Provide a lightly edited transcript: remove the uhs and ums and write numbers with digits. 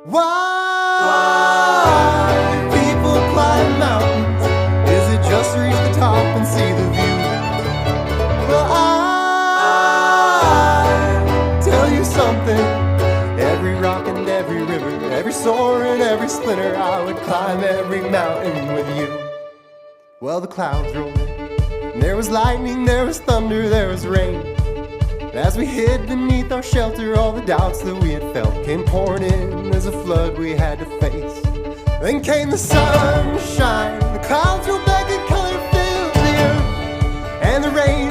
Why people climb mountains? Is it just to reach the top and see the view? Well, I tell you something. Every rock and every river, every soar and every splinter, I would climb every mountain with you. Well, the clouds rolled, and there was lightning, there was thunder, there was rain. As we hid beneath our shelter, all the doubts that we had felt came pouring in as a flood we had to face. Then came the sunshine, the clouds rolled back and color filled the earth, and the rain